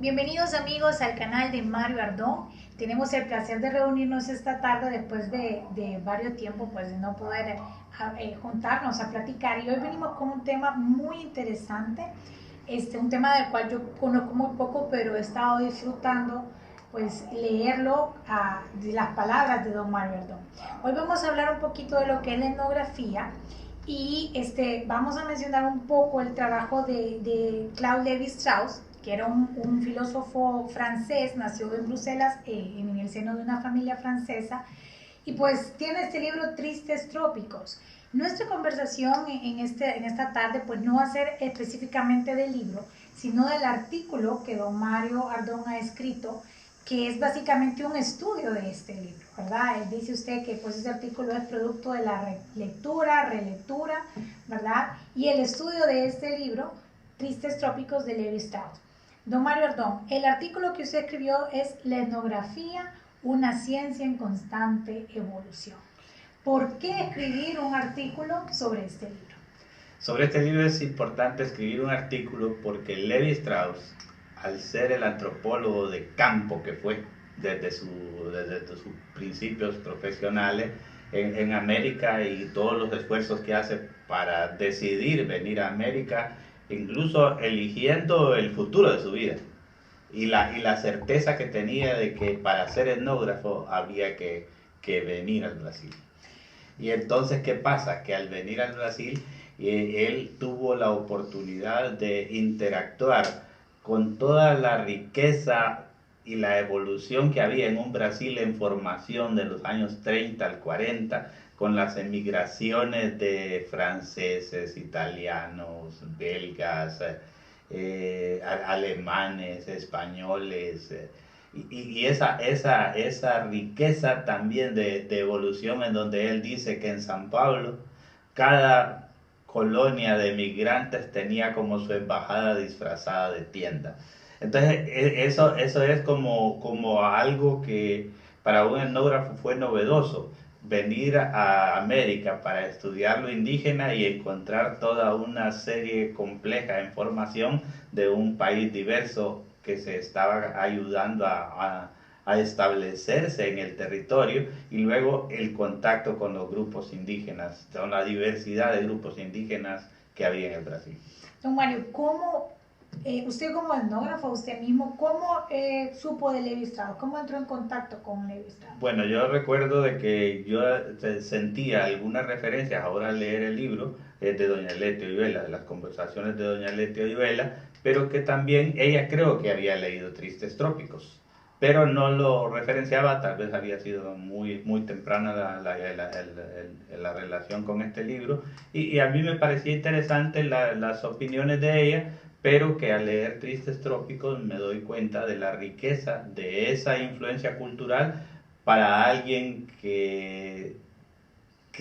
Bienvenidos amigos al canal de Mario Ardón. Tenemos el placer de reunirnos esta tarde después de varios tiempos pues de no poder juntarnos a platicar, y hoy venimos con un tema muy interesante, un tema del cual yo conozco muy poco, pero he estado disfrutando pues leerlo de las palabras de don Mario Ardón. Hoy vamos a hablar un poquito de lo que es la etnografía y vamos a mencionar un poco el trabajo de Claude Lévi-Strauss, que era un filósofo francés, nació en Bruselas, en el seno de una familia francesa, y pues tiene este libro Tristes Trópicos. Nuestra conversación en esta tarde pues no va a ser específicamente del libro, sino del artículo que don Mario Ardón ha escrito, que es básicamente un estudio de este libro, ¿verdad? Dice usted que pues ese artículo es producto de la lectura, relectura, ¿verdad? Y el estudio de este libro, Tristes Trópicos, de Lévi-Strauss. Don Mario Ardón, el artículo que usted escribió es La etnografía, una ciencia en constante evolución. ¿Por qué escribir un artículo sobre este libro? Sobre este libro es importante escribir un artículo porque Lévi-Strauss, al ser el antropólogo de campo que fue desde sus principios profesionales en América, y todos los esfuerzos que hace para decidir venir a América, incluso eligiendo el futuro de su vida, y la certeza que tenía de que para ser etnógrafo había que venir al Brasil. Y entonces, ¿qué pasa? Que al venir al Brasil, él tuvo la oportunidad de interactuar con toda la riqueza y la evolución que había en un Brasil en formación de los años 30 al 40, con las emigraciones de franceses, italianos, belgas, alemanes, españoles, y esa riqueza también de evolución, en donde él dice que en San Pablo cada colonia de migrantes tenía como su embajada disfrazada de tienda. Entonces eso es como algo que para un etnógrafo fue novedoso, venir a América para estudiar lo indígena y encontrar toda una serie compleja de información de un país diverso que se estaba ayudando a establecerse en el territorio, y luego el contacto con los grupos indígenas, con la diversidad de grupos indígenas que había en el Brasil. Don Mario, ¿cómo usted como etnógrafo, usted mismo, cómo supo de Lévi-Strauss? ¿Cómo entró en contacto con Lévi-Strauss? Bueno, yo recuerdo de que yo sentía algunas referencias ahora al leer el libro de doña Leti Oyuela, de las conversaciones de doña Leti Oyuela, pero que también ella creo que había leído Tristes Trópicos, pero no lo referenciaba. Tal vez había sido muy temprana la relación con este libro, y a mí me parecía interesante las opiniones de ella, pero que al leer Tristes Trópicos me doy cuenta de la riqueza de esa influencia cultural para alguien que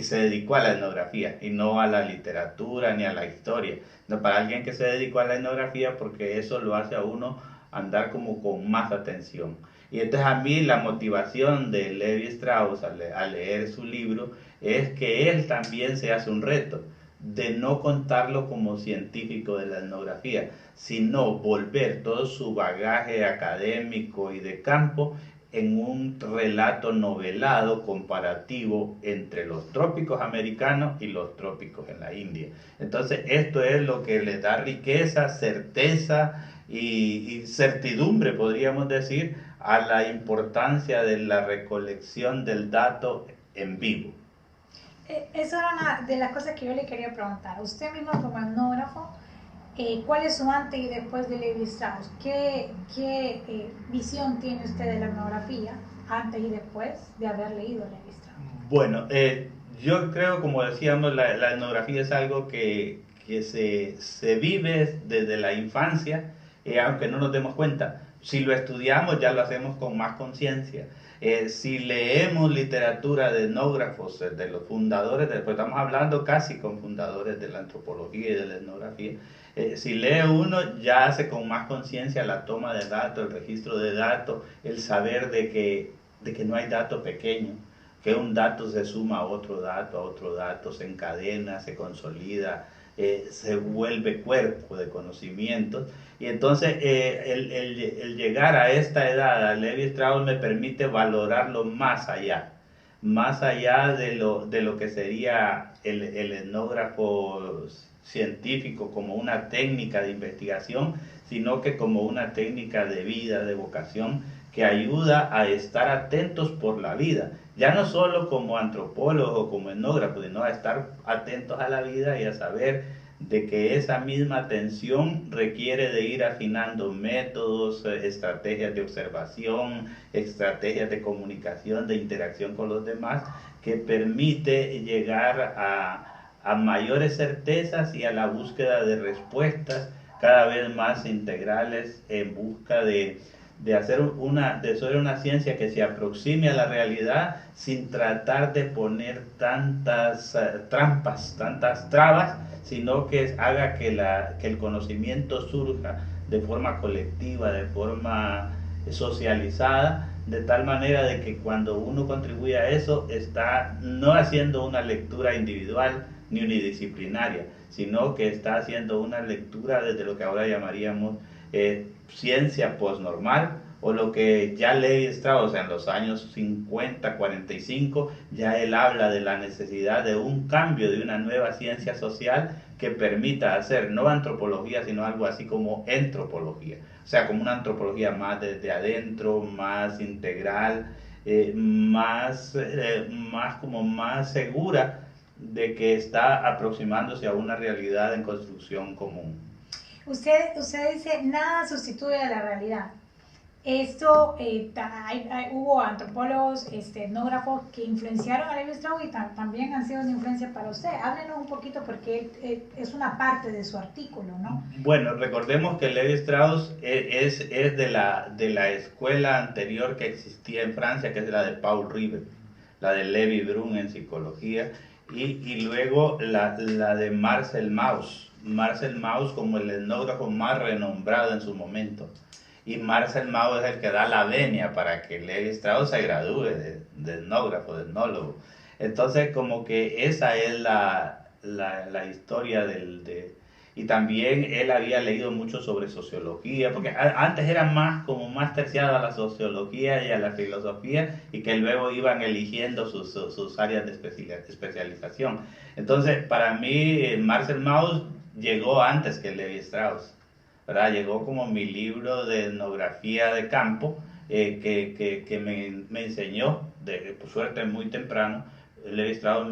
se dedicó a la etnografía y no a la literatura ni a la historia, no, para alguien que se dedicó a la etnografía, porque eso lo hace a uno andar como con más atención. Y entonces a mí la motivación de Lévi-Strauss al leer su libro es que él también se hace un reto de no contarlo como científico de la etnografía, sino volver todo su bagaje académico y de campo en un relato novelado comparativo entre los trópicos americanos y los trópicos en la India. Entonces esto es lo que le da riqueza, certeza y certidumbre, podríamos decir, a la importancia de la recolección del dato en vivo. Esa era una de las cosas que yo le quería preguntar. Usted mismo como etnógrafo, ¿cuál es su antes y después de Lévi-Strauss? ¿Qué visión tiene usted de la etnografía antes y después de haber leído Lévi-Strauss? Bueno, yo creo, como decíamos, la etnografía es algo que se vive desde la infancia, aunque no nos demos cuenta. Si lo estudiamos ya lo hacemos con más conciencia. Si leemos literatura de etnógrafos, de los fundadores, pues estamos hablando casi con fundadores de la antropología y de la etnografía, si lee uno ya hace con más conciencia la toma de datos, el registro de datos, el saber de que no hay dato pequeño, que un dato se suma a otro dato, se encadena, se consolida, se vuelve cuerpo de conocimientos. Y entonces el llegar a esta edad, a Levi Strauss, me permite valorarlo más allá de lo que sería el etnógrafo científico como una técnica de investigación, sino que como una técnica de vida, de vocación, que ayuda a estar atentos por la vida, ya no solo como antropólogos o como etnógrafos, sino a estar atentos a la vida y a saber de que esa misma atención requiere de ir afinando métodos, estrategias de observación, estrategias de comunicación, de interacción con los demás, que permite llegar a mayores certezas y a la búsqueda de respuestas cada vez más integrales en busca de hacer una ciencia que se aproxime a la realidad sin tratar de poner tantas trampas, tantas trabas, sino que haga que el conocimiento surja de forma colectiva, de forma socializada, de tal manera de que cuando uno contribuye a eso, está no haciendo una lectura individual ni unidisciplinaria, sino que está haciendo una lectura desde lo que ahora llamaríamos ciencia postnormal, o lo que ya Levi Strauss en los años 50, 45, ya él habla de la necesidad de un cambio, de una nueva ciencia social que permita hacer no antropología, sino algo así como entropología, o sea, como una antropología más desde adentro, más integral, más segura de que está aproximándose a una realidad en construcción común. Usted dice, nada sustituye a la realidad. Esto, hubo antropólogos, etnógrafos que influenciaron a Levi Strauss y también han sido de influencia para usted. Háblenos un poquito porque es una parte de su artículo, ¿no? Bueno, recordemos que Levi Strauss es de la escuela anterior que existía en Francia, que es la de Paul Rivet, la de Lévi-Brun en psicología, y luego la de Marcel Mauss. Marcel Mauss como el etnógrafo más renombrado en su momento. Y Marcel Mauss es el que da la venia para que Levi Strauss se gradúe de etnógrafo, de etnólogo. Entonces, como que esa es la historia y también él había leído mucho sobre sociología, porque antes era más terciado a la sociología y a la filosofía, y que luego iban eligiendo sus áreas de especialización. Entonces, para mí, Marcel Mauss llegó antes que Levi Strauss, ¿verdad? Llegó como mi libro de etnografía de campo, que me enseñó, por suerte muy temprano. Levi Strauss,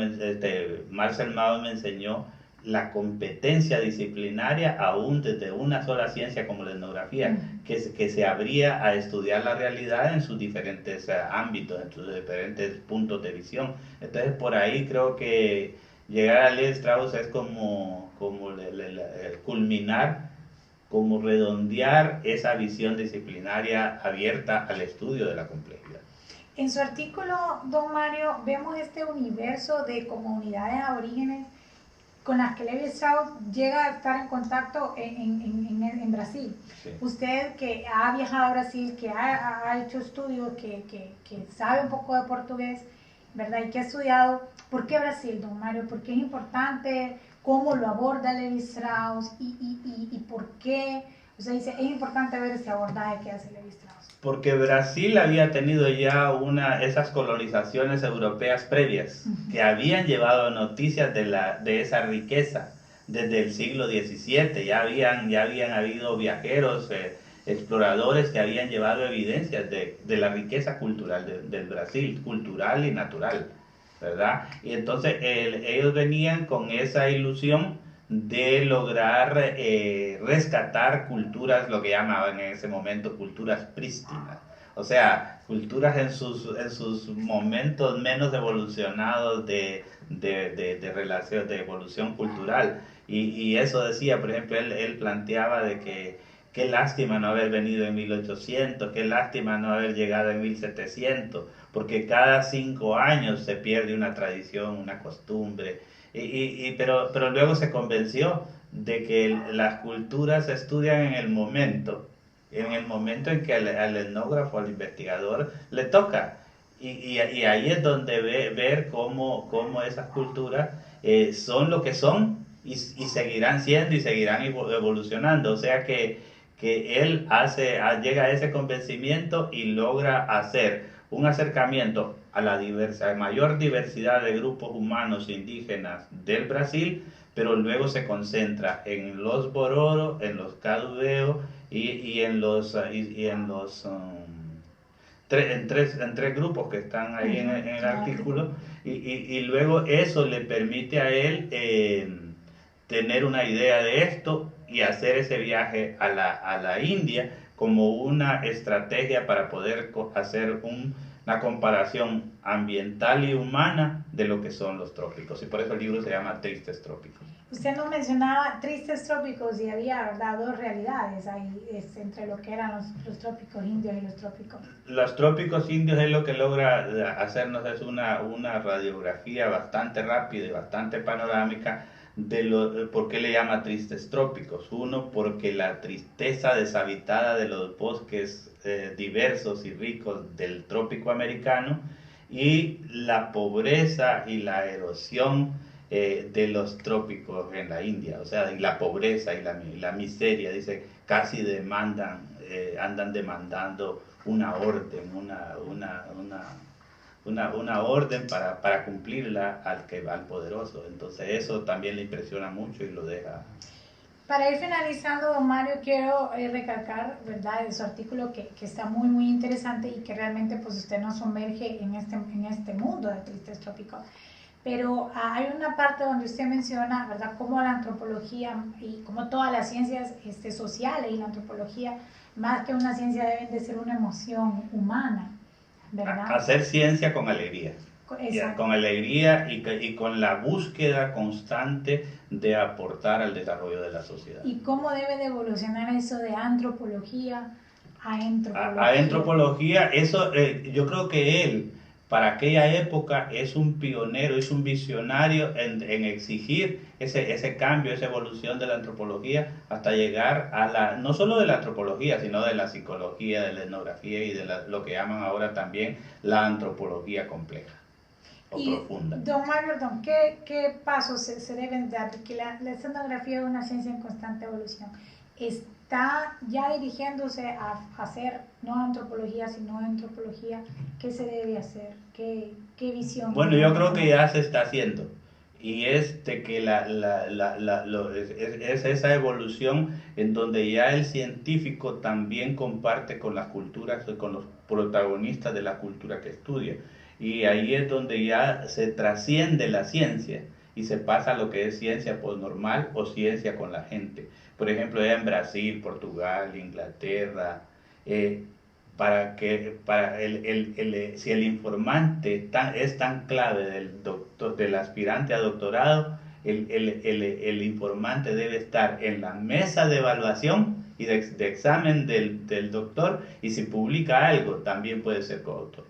Marcel Mauss me enseñó la competencia disciplinaria aún desde una sola ciencia como la etnografía, que se abría a estudiar la realidad en sus diferentes ámbitos, en sus diferentes puntos de visión. Entonces, por ahí creo que llegar a Levi Strauss es como culminar, como redondear esa visión disciplinaria abierta al estudio de la complejidad. En su artículo, don Mario, vemos este universo de comunidades aborígenes con las que Levi Strauss llega a estar en contacto en Brasil. Sí. Usted que ha viajado a Brasil, que ha hecho estudios, que sabe un poco de portugués, ¿verdad? Y que ha estudiado, ¿por qué Brasil, don Mario? ¿Por qué es importante? ¿Cómo lo aborda Levi Strauss? ¿Y por qué? O sea, dice, es importante ver ese abordaje que hace Levi Strauss. Porque Brasil había tenido ya esas colonizaciones europeas previas, que habían llevado noticias de esa riqueza desde el siglo XVII. Ya habían habido viajeros, exploradores que habían llevado evidencias de la riqueza cultural del Brasil, cultural y natural, ¿verdad? Y entonces ellos venían con esa ilusión de lograr rescatar culturas, lo que llamaban en ese momento culturas prístinas, o sea, culturas en sus momentos menos evolucionados de relación, de evolución cultural, y eso decía, por ejemplo, él planteaba de que qué lástima no haber venido en 1800, qué lástima no haber llegado en 1700, porque cada 5 años se pierde una tradición, una costumbre. Pero luego se convenció de que las culturas se estudian en el momento en que al etnógrafo, al investigador, le toca. Y ahí es donde ver cómo esas culturas son lo que son y seguirán siendo y seguirán evolucionando. O sea que él llega a ese convencimiento y logra hacer un acercamiento a la mayor diversidad de grupos humanos indígenas del Brasil, pero luego se concentra en los Bororo, en los Cadubeo y en tres grupos que están ahí en el artículo, y luego eso le permite a él tener una idea de esto y hacer ese viaje a la India como una estrategia para poder hacer una comparación ambiental y humana de lo que son los trópicos, y por eso el libro se llama Tristes Trópicos. Usted nos mencionaba Tristes Trópicos y había, ¿verdad?, dos realidades ahí entre lo que eran los trópicos indios y los trópicos. Los trópicos indios es lo que logra hacernos es una radiografía bastante rápida y bastante panorámica de por qué le llama tristes trópicos. Uno, porque la tristeza deshabitada de los bosques diversos y ricos del trópico americano, y la pobreza y la erosión de los trópicos en la India, o sea, y la pobreza y la miseria, dice, casi andan demandando una orden, una orden para cumplirla al poderoso. Entonces eso también le impresiona mucho y lo deja. Para ir finalizando, don Mario, quiero recalcar, ¿verdad?, su artículo que está muy, muy interesante y que realmente pues usted nos sumerge en este mundo de Tristes Trópicos. Pero hay una parte donde usted menciona, ¿verdad?, cómo la antropología y como todas las ciencias sociales y la antropología, más que una ciencia, deben de ser una emoción humana, ¿verdad? Hacer ciencia con alegría. Exacto. Con alegría y con la búsqueda constante de aportar al desarrollo de la sociedad. ¿Y cómo debe de evolucionar eso de antropología a entropología? A entropología, eso yo creo que él, para aquella época, es un pionero, es un visionario en exigir ese cambio, esa evolución de la antropología, hasta llegar a no solo de la antropología, sino de la psicología, de la etnografía y de lo que llaman ahora también la antropología compleja o profunda. Don Mario, ¿qué pasos se deben dar? Porque la etnografía es una ciencia en constante evolución. ¿Está ya dirigiéndose a hacer no antropología, sino antropología? ¿Qué se debe hacer? ¿Qué visión? Bueno, yo creo que ya se está haciendo. Y es de que es esa evolución en donde ya el científico también comparte con las culturas, con los protagonistas de la cultura que estudia. Y ahí es donde ya se trasciende la ciencia y se pasa a lo que es ciencia postnormal o ciencia con la gente. Por ejemplo, ya en Brasil, Portugal, Inglaterra, si el informante es tan clave del aspirante a doctorado, el informante debe estar en la mesa de evaluación y de examen del doctor, y si publica algo también puede ser coautor.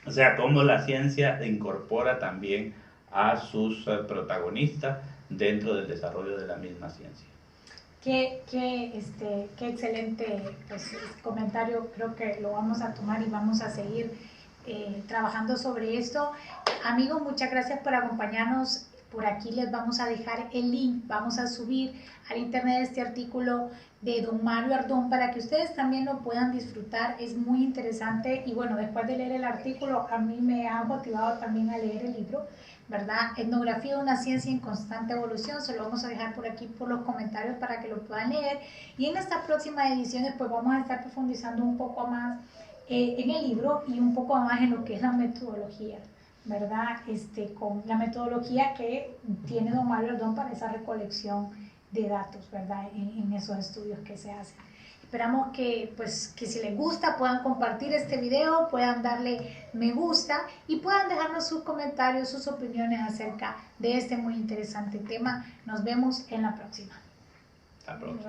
O sea, cómo la ciencia incorpora también a sus protagonistas dentro del desarrollo de la misma ciencia. Qué excelente comentario. Creo que lo vamos a tomar y vamos a seguir trabajando sobre esto. Amigos, muchas gracias por acompañarnos. Por aquí les vamos a dejar el link, vamos a subir al internet este artículo de don Mario Ardón para que ustedes también lo puedan disfrutar. Es muy interesante y bueno, después de leer el artículo a mí me ha motivado también a leer el libro, ¿verdad? Etnografía de una ciencia en constante evolución. Se lo vamos a dejar por aquí por los comentarios para que lo puedan leer, y en estas próximas ediciones pues vamos a estar profundizando un poco más en el libro y un poco más en lo que es la metodología, ¿verdad? Con la metodología que tiene don Mario Ardón para esa recolección de datos, ¿verdad? En esos estudios que se hacen. Esperamos que si les gusta puedan compartir este video, puedan darle me gusta y puedan dejarnos sus comentarios, sus opiniones acerca de este muy interesante tema. Nos vemos en la próxima. Hasta pronto.